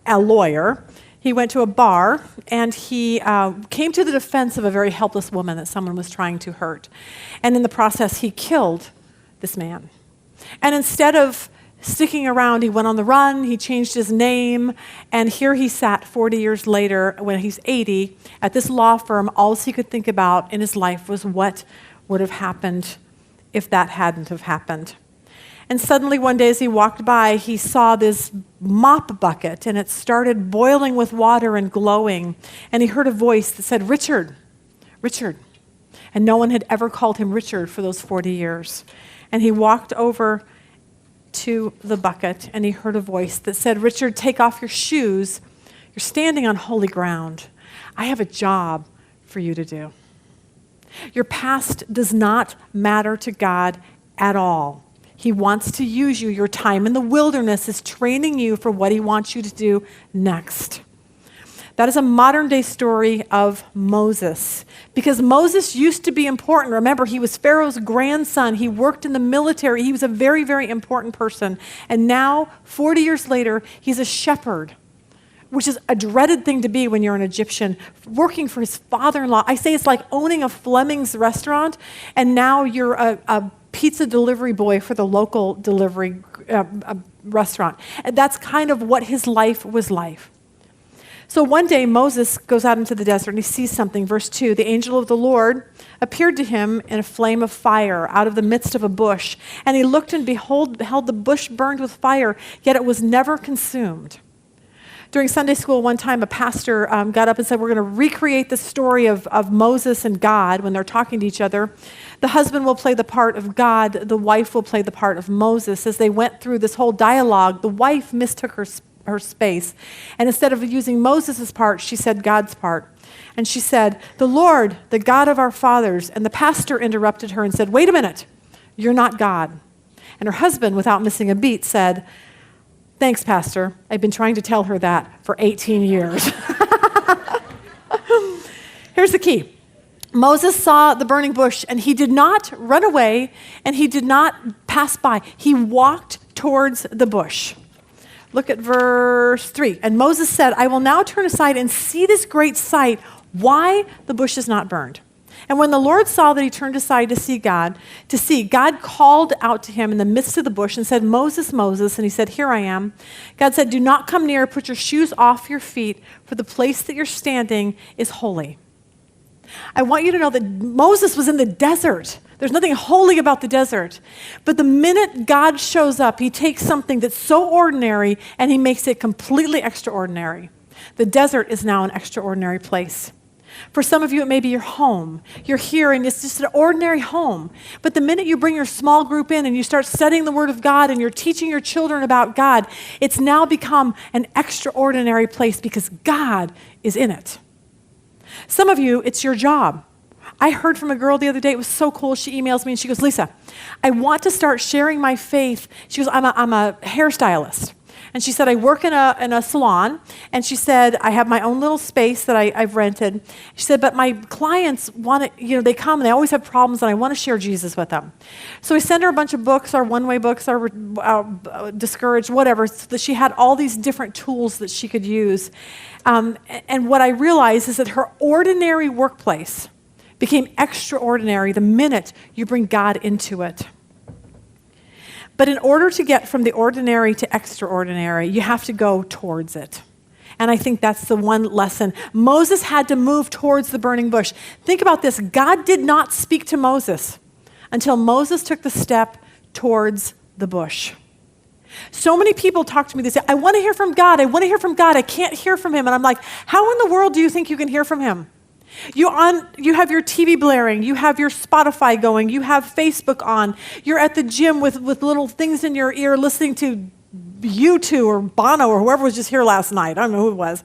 a lawyer. He went to a bar, and he came to the defense of a very helpless woman that someone was trying to hurt. And in the process, he killed this man. And instead of sticking around, he went on the run, he changed his name, and here he sat 40 years later, when he's 80, at this law firm. All he could think about in his life was what would have happened if that hadn't have happened. And suddenly one day as he walked by, he saw this mop bucket, and it started boiling with water and glowing. And he heard a voice that said, Richard, Richard. And no one had ever called him Richard for those 40 years. And he walked over to the bucket, and he heard a voice that said, Richard, take off your shoes. You're standing on holy ground. I have a job for you to do. Your past does not matter to God at all. He wants to use you. Your time in the wilderness is training you for what he wants you to do next. That is a modern day story of Moses, because Moses used to be important. Remember, he was Pharaoh's grandson. He worked in the military. He was a very, very important person. And now, 40 years later, he's a shepherd, which is a dreaded thing to be when you're an Egyptian, working for his father-in-law. I say it's like owning a Fleming's restaurant, and now you're a pizza delivery boy for the local delivery restaurant. And that's kind of what his life was like. So one day Moses goes out into the desert and he sees something. Verse 2, the angel of the Lord appeared to him in a flame of fire out of the midst of a bush. And he looked and beheld the bush burned with fire, yet it was never consumed. During Sunday school one time, a pastor got up and said, we're going to recreate the story of Moses and God when they're talking to each other. The husband will play the part of God. The wife will play the part of Moses. As they went through this whole dialogue, the wife mistook her space. And instead of using Moses' part, she said God's part. And she said, the Lord, the God of our fathers. And the pastor interrupted her and said, wait a minute. You're not God. And her husband, without missing a beat, said, thanks, Pastor. I've been trying to tell her that for 18 years. Here's the key. Moses saw the burning bush, and he did not run away, and he did not pass by. He walked towards the bush. Look at verse 3. And Moses said, I will now turn aside and see this great sight, why the bush is not burned. And when the Lord saw that he turned aside to see, God called out to him in the midst of the bush and said, Moses, Moses. And he said, here I am. God said, do not come near, put your shoes off your feet, for the place that you're standing is holy. I want you to know that Moses was in the desert. There's nothing holy about the desert. But the minute God shows up, he takes something that's so ordinary and he makes it completely extraordinary. The desert is now an extraordinary place. For some of you, it may be your home. You're here and it's just an ordinary home. But the minute you bring your small group in and you start studying the Word of God and you're teaching your children about God, it's now become an extraordinary place because God is in it. Some of you, it's your job. I heard from a girl the other day, it was so cool. She emails me and she goes, Lisa, I want to start sharing my faith. She goes, I'm a hairstylist. And she said, I work in a salon. And she said, I have my own little space that I've rented. She said, but my clients want to, they come and they always have problems and I want to share Jesus with them. So we send her a bunch of books, our one-way books, our Discouraged, whatever. So that she had all these different tools that she could use. And what I realized is that her ordinary workplace became extraordinary the minute you bring God into it. But in order to get from the ordinary to extraordinary, you have to go towards it. And I think that's the one lesson. Moses had to move towards the burning bush. Think about this. God did not speak to Moses until Moses took the step towards the bush. So many people talk to me, they say, I want to hear from God. I want to hear from God. I can't hear from him. And I'm like, how in the world do you think you can hear from him? You have your TV blaring, you have your Spotify going, you have Facebook on, you're at the gym with little things in your ear listening to U2 or Bono or whoever was just here last night. I don't know who it was.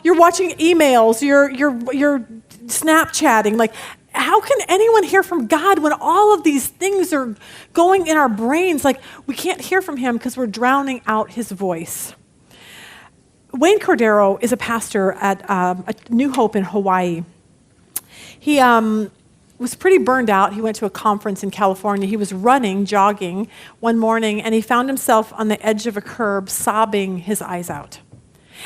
You're watching emails, you're Snapchatting. Like, how can anyone hear from God when all of these things are going in our brains? Like, we can't hear from him because we're drowning out his voice. Wayne Cordero is a pastor at a New Hope in Hawaii. He was pretty burned out. He went to a conference in California. He was jogging one morning, and he found himself on the edge of a curb, sobbing his eyes out.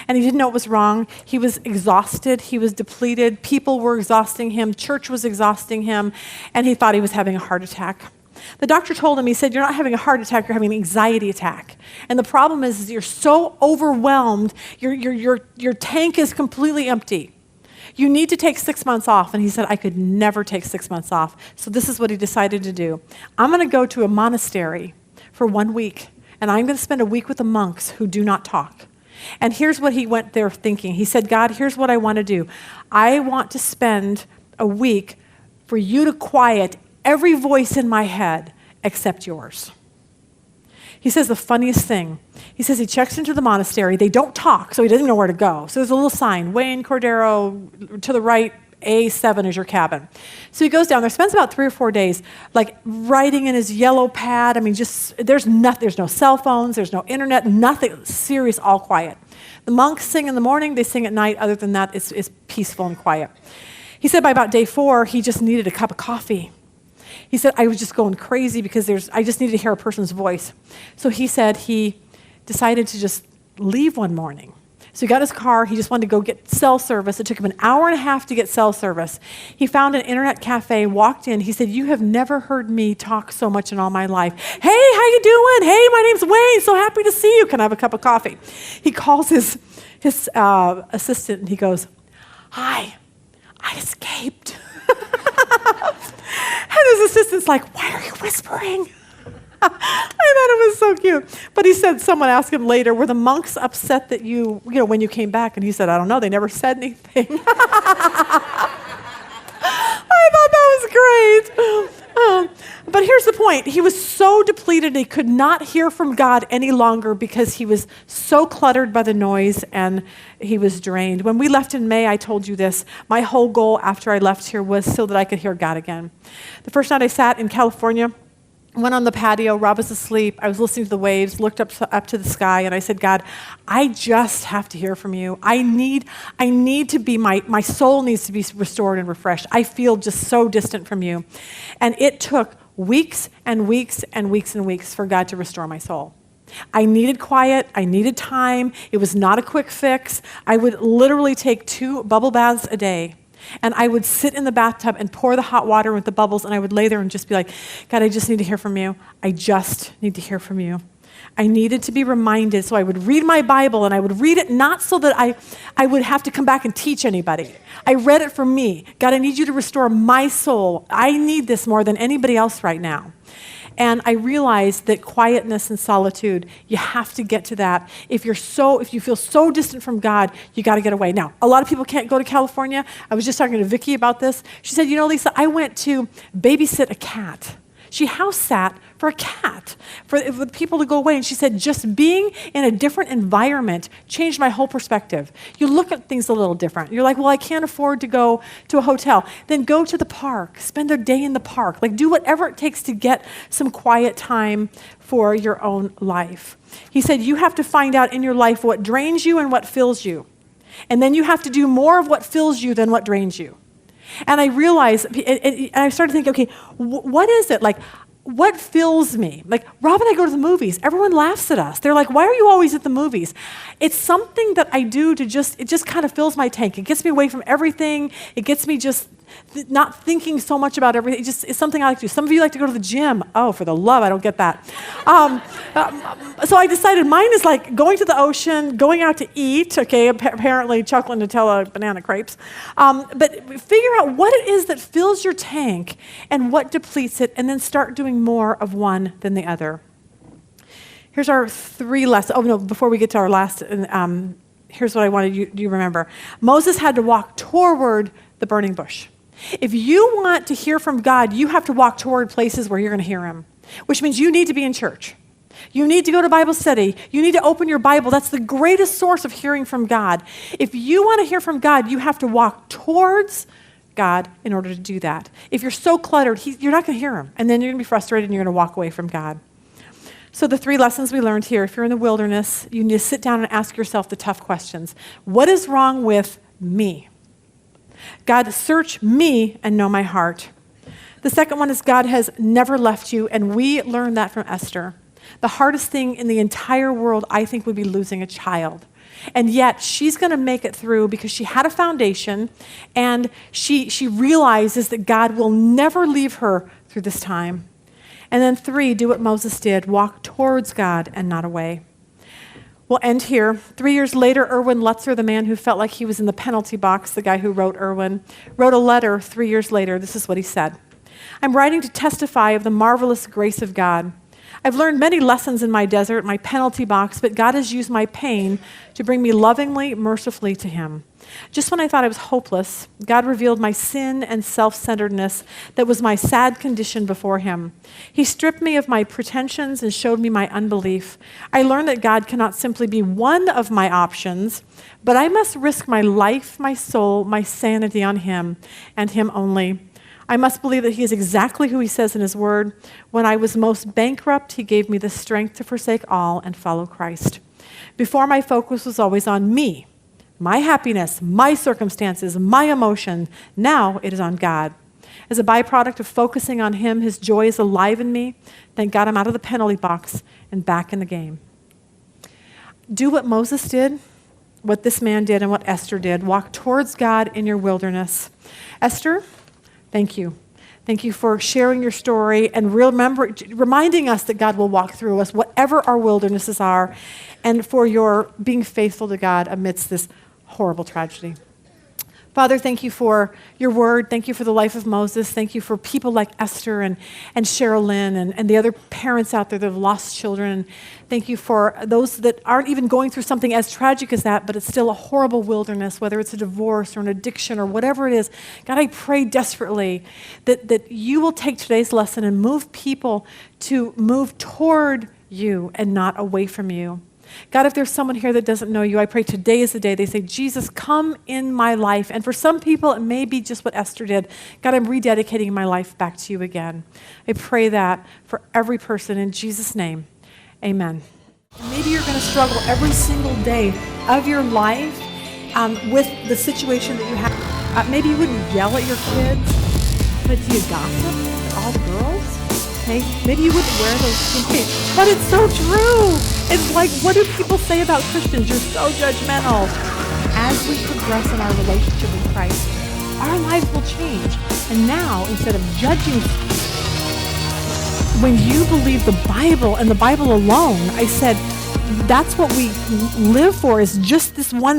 And he didn't know what was wrong. He was exhausted. He was depleted. People were exhausting him. Church was exhausting him, and he thought he was having a heart attack. The doctor told him, he said, you're not having a heart attack, you're having an anxiety attack. And the problem is you're so overwhelmed, your tank is completely empty. You need to take 6 months off. And he said, I could never take 6 months off. So this is what he decided to do. I'm going to go to a monastery for 1 week, and I'm going to spend a week with the monks who do not talk. And here's what he went there thinking. He said, God, here's what I want to do. I want to spend a week for you to quiet every voice in my head except yours. He says the funniest thing. He says he checks into the monastery. They don't talk, so he doesn't know where to go. So there's a little sign, Wayne Cordero, to the right, A7 is your cabin. So he goes down there, spends about 3 or 4 days, like writing in his yellow pad. I mean, just, there's no cell phones, there's no internet, nothing, serious, all quiet. The monks sing in the morning, they sing at night. Other than that, it's peaceful and quiet. He said by about day 4, he just needed a cup of coffee. He said, I was just going crazy because I just needed to hear a person's voice. So he said he decided to just leave one morning. So he got his car. He just wanted to go get cell service. It took him an hour and a half to get cell service. He found an internet cafe, walked in. He said, you have never heard me talk so much in all my life. Hey, how you doing? Hey, my name's Wayne. So happy to see you. Can I have a cup of coffee? He calls his assistant and he goes, hi, I escaped. And his assistant's like, why are you whispering? I thought it was so cute. But he said, someone asked him later, were the monks upset that when you came back? And he said, I don't know, they never said anything. I thought that was great. But here's the point. He was so depleted, he could not hear from God any longer because he was so cluttered by the noise and he was drained. When we left in May, I told you this. My whole goal after I left here was so that I could hear God again. The first night I sat in California, Went on the patio, Rob was asleep, I was listening to the waves, looked up to the sky, and I said, God, I just have to hear from you. I need to be, my soul needs to be restored and refreshed. I feel just so distant from you. And it took weeks and weeks and weeks and weeks for God to restore my soul. I needed quiet, I needed time, it was not a quick fix. I would literally take 2 bubble baths a day. And I would sit in the bathtub and pour the hot water with the bubbles, and I would lay there and just be like, God, I just need to hear from you. I just need to hear from you. I needed to be reminded, so I would read my Bible, and I would read it not so that I would have to come back and teach anybody. I read it for me. God, I need you to restore my soul. I need this more than anybody else right now. And I realized that quietness and solitude, you have to get to that. If you feel so distant from God, you got to get away. Now, a lot of people can't go to California. I was just talking to Vicki about this. She said, Lisa, I went to babysit a cat. She house sat for a cat, for people to go away. And she said, just being in a different environment changed my whole perspective. You look at things a little different. You're like, well, I can't afford to go to a hotel. Then go to the park, spend a day in the park. Like, do whatever it takes to get some quiet time for your own life. He said, you have to find out in your life what drains you and what fills you. And then you have to do more of what fills you than what drains you. And I realized, and I started thinking, okay, what is it? Like, what fills me? Like, Rob and I go to the movies. Everyone laughs at us. They're like, why are you always at the movies? It's something that I do it just kind of fills my tank. It gets me away from everything. It gets me just not thinking so much about everything. It's something I like to do. Some of you like to go to the gym. Oh, for the love, I don't get that. So I decided mine is like going to the ocean, going out to eat, okay, apparently chocolate, Nutella, banana crepes. But figure out what it is that fills your tank and what depletes it, and then start doing more of one than the other. Here's our 3 lessons. Oh, no, before we get to our last, here's what I wanted you to remember. Moses had to walk toward the burning bush. If you want to hear from God, you have to walk toward places where you're going to hear him, which means you need to be in church. You need to go to Bible study. You need to open your Bible. That's the greatest source of hearing from God. If you want to hear from God, you have to walk towards God in order to do that. If you're so cluttered, you're not going to hear him, and then you're going to be frustrated and you're going to walk away from God. So the 3 lessons we learned here, if you're in the wilderness, you need to sit down and ask yourself the tough questions. What is wrong with me? God, search me and know my heart. The second one is God has never left you, and we learned that from Esther. The hardest thing in the entire world, I think, would be losing a child. And yet, she's going to make it through because she had a foundation, and she realizes that God will never leave her through this time. And then 3, do what Moses did, walk towards God and not away. We'll end here. 3 years later, Erwin Lutzer, the man who felt like he was in the penalty box, the guy who wrote Erwin, wrote a letter 3 years later. This is what he said. I'm writing to testify of the marvelous grace of God. I've learned many lessons in my desert, my penalty box, but God has used my pain to bring me lovingly, mercifully to him. Just when I thought I was hopeless, God revealed my sin and self-centeredness that was my sad condition before him. He stripped me of my pretensions and showed me my unbelief. I learned that God cannot simply be one of my options, but I must risk my life, my soul, my sanity on him and him only. I must believe that he is exactly who he says in his word. When I was most bankrupt, he gave me the strength to forsake all and follow Christ. Before, my focus was always on me, my happiness, my circumstances, my emotion. Now it is on God. As a byproduct of focusing on him, his joy is alive in me. Thank God I'm out of the penalty box and back in the game. Do what Moses did, what this man did, and what Esther did. Walk towards God in your wilderness. Esther, thank you. Thank you for sharing your story and reminding us that God will walk through us, whatever our wildernesses are, and for your being faithful to God amidst this horrible tragedy. Father, thank you for your word. Thank you for the life of Moses. Thank you for people like Esther and Cheryl Lynn and the other parents out there that have lost children. Thank you for those that aren't even going through something as tragic as that, but it's still a horrible wilderness, whether it's a divorce or an addiction or whatever it is. God, I pray desperately that you will take today's lesson and move people to move toward you and not away from you. God, if there's someone here that doesn't know you, I pray today is the day they say, Jesus, come in my life. And for some people, it may be just what Esther did. God, I'm rededicating my life back to you again. I pray that for every person in Jesus' name. Amen. Maybe you're going to struggle every single day of your life with the situation that you have. Maybe you wouldn't yell at your kids, but do you gossip at all the girls? Okay? Maybe you wouldn't wear those things, but it's so true. It's like, what do people say about Christians? You're so judgmental. As we progress in our relationship with Christ, our lives will change. And now, instead of judging, when you believe the Bible and the Bible alone, I said, that's what we live for, is just this one